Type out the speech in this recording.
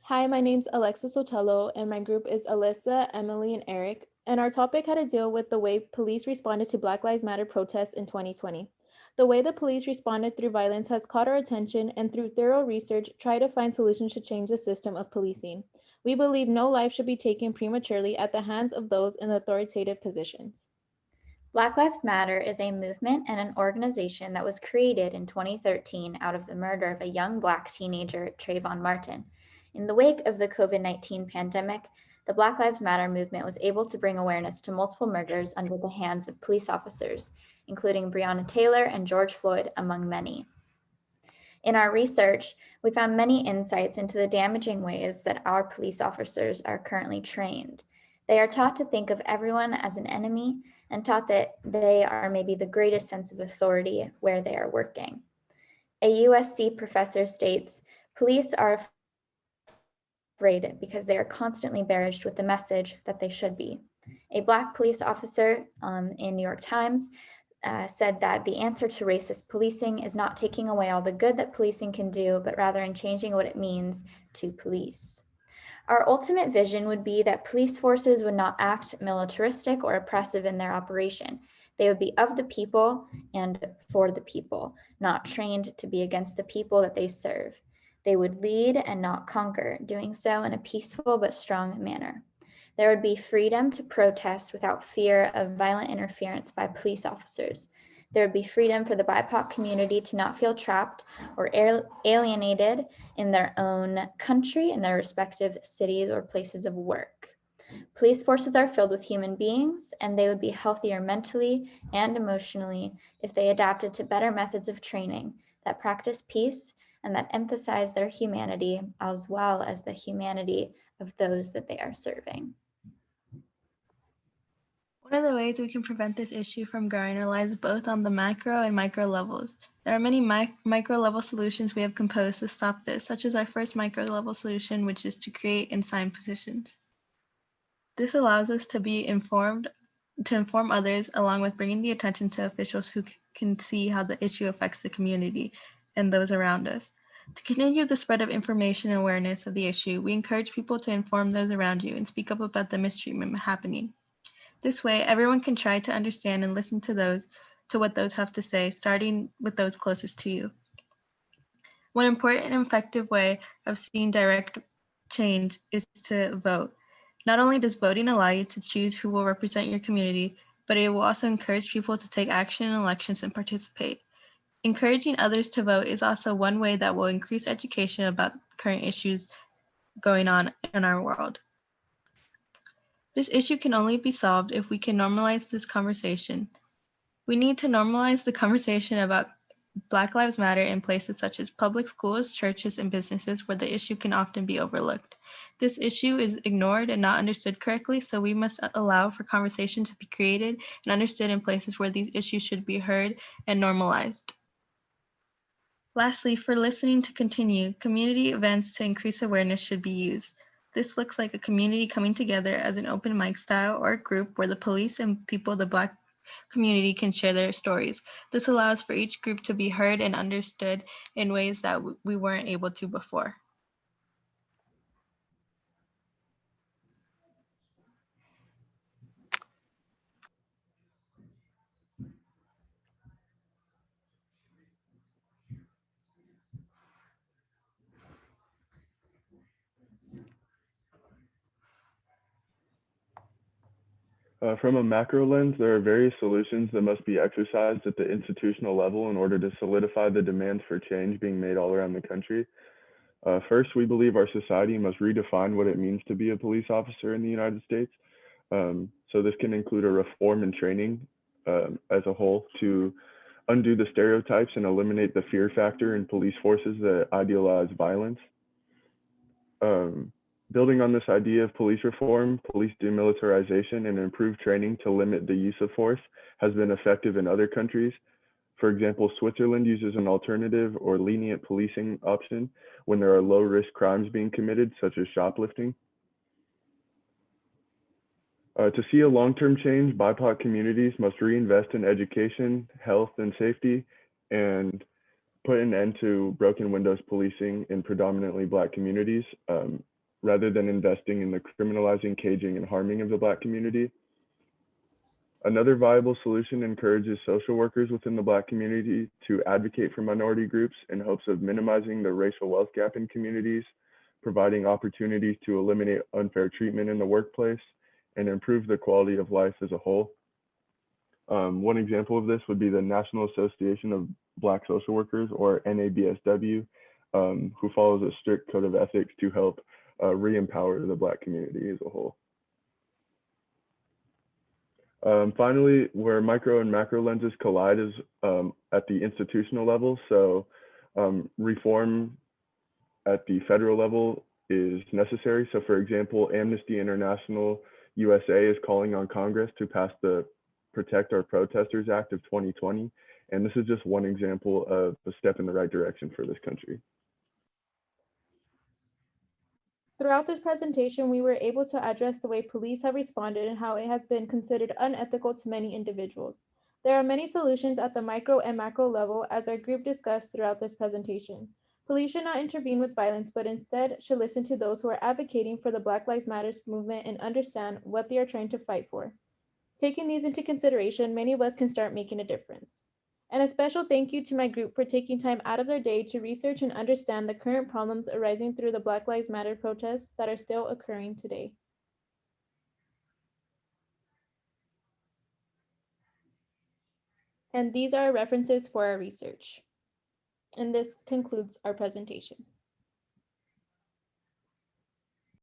Hi, my name's Alexa Sotelo, and my group is Alyssa, Emily, and Eric. And our topic had to deal with the way police responded to Black Lives Matter protests in 2020. The way the police responded through violence has caught our attention, and through thorough research, try to find solutions to change the system of policing. We believe no life should be taken prematurely at the hands of those in authoritative positions. Black Lives Matter is a movement and an organization that was created in 2013 out of the murder of a young Black teenager, Trayvon Martin. In the wake of the COVID 19 pandemic, the Black Lives Matter movement was able to bring awareness to multiple murders under the hands of police officers, including Breonna Taylor and George Floyd, among many. In our research, we found many insights into the damaging ways that our police officers are currently trained. They are taught to think of everyone as an enemy and taught that they are maybe the greatest sense of authority where they are working. A USC professor states, police are afraid because they are constantly barraged with the message that they should be. A Black police officer in New York Times said that the answer to racist policing is not taking away all the good that policing can do, but rather in changing what it means to police. Our ultimate vision would be that police forces would not act militaristic or oppressive in their operation. They would be of the people and for the people, not trained to be against the people that they serve. They would lead and not conquer, doing so in a peaceful but strong manner. There would be freedom to protest without fear of violent interference by police officers. There would be freedom for the BIPOC community to not feel trapped or alienated in their own country, in their respective cities or places of work. Police forces are filled with human beings, and they would be healthier mentally and emotionally if they adapted to better methods of training that practice peace and that emphasize their humanity as well as the humanity of those that they are serving. One of the ways we can prevent this issue from growing relies both on the macro and micro levels. There are many micro level solutions we have composed to stop this, such as our first micro level solution, which is to create and sign petitions. This allows us to inform others, along with bringing the attention to officials who can see how the issue affects the community and those around us. To continue the spread of information and awareness of the issue, we encourage people to inform those around you and speak up about the mistreatment happening. This way, everyone can try to understand and listen to what those have to say, starting with those closest to you. One important and effective way of seeing direct change is to vote. Not only does voting allow you to choose who will represent your community, but it will also encourage people to take action in elections and participate. Encouraging others to vote is also one way that will increase education about current issues going on in our world. This issue can only be solved if we can normalize this conversation. We need to normalize the conversation about Black Lives Matter in places such as public schools, churches, and businesses where the issue can often be overlooked. This issue is ignored and not understood correctly, so we must allow for conversation to be created and understood in places where these issues should be heard and normalized. Lastly, for listening to continue, community events to increase awareness should be used. This looks like a community coming together as an open mic style or a group where the police and people of the Black community can share their stories. This allows for each group to be heard and understood in ways that we weren't able to before. From a macro lens, there are various solutions that must be exercised at the institutional level in order to solidify the demands for change being made all around the country. First, we believe our society must redefine what it means to be a police officer in the United States. So this can include a reform and training as a whole to undo the stereotypes and eliminate the fear factor in police forces that idealize violence. Um, Building on this idea of police reform, police demilitarization, and improved training to limit the use of force has been effective in other countries. For example, Switzerland uses an alternative or lenient policing option when there are low-risk crimes being committed, such as shoplifting. To see a long-term change, BIPOC communities must reinvest in education, health, and safety, and put an end to broken windows policing in predominantly Black communities. rather than investing in the criminalizing, caging, and harming of the Black community. Another viable solution encourages social workers within the Black community to advocate for minority groups in hopes of minimizing the racial wealth gap in communities, providing opportunities to eliminate unfair treatment in the workplace, and improve the quality of life as a whole. One example of this would be the National Association of Black Social Workers, or NABSW, who follows a strict code of ethics to help re-empower the Black community as a whole. Finally, where micro and macro lenses collide is at the institutional level. So reform at the federal level is necessary. So for example, Amnesty International USA is calling on Congress to pass the Protect Our Protesters Act of 2020. And this is just one example of a step in the right direction for this country. Throughout this presentation, we were able to address the way police have responded and how it has been considered unethical to many individuals. There are many solutions at the micro and macro level, as our group discussed throughout this presentation. Police should not intervene with violence, but instead should listen to those who are advocating for the Black Lives Matter movement and understand what they are trying to fight for. Taking these into consideration, many of us can start making a difference. And a special thank you to my group for taking time out of their day to research and understand the current problems arising through the Black Lives Matter protests that are still occurring today. And these are references for our research. And this concludes our presentation.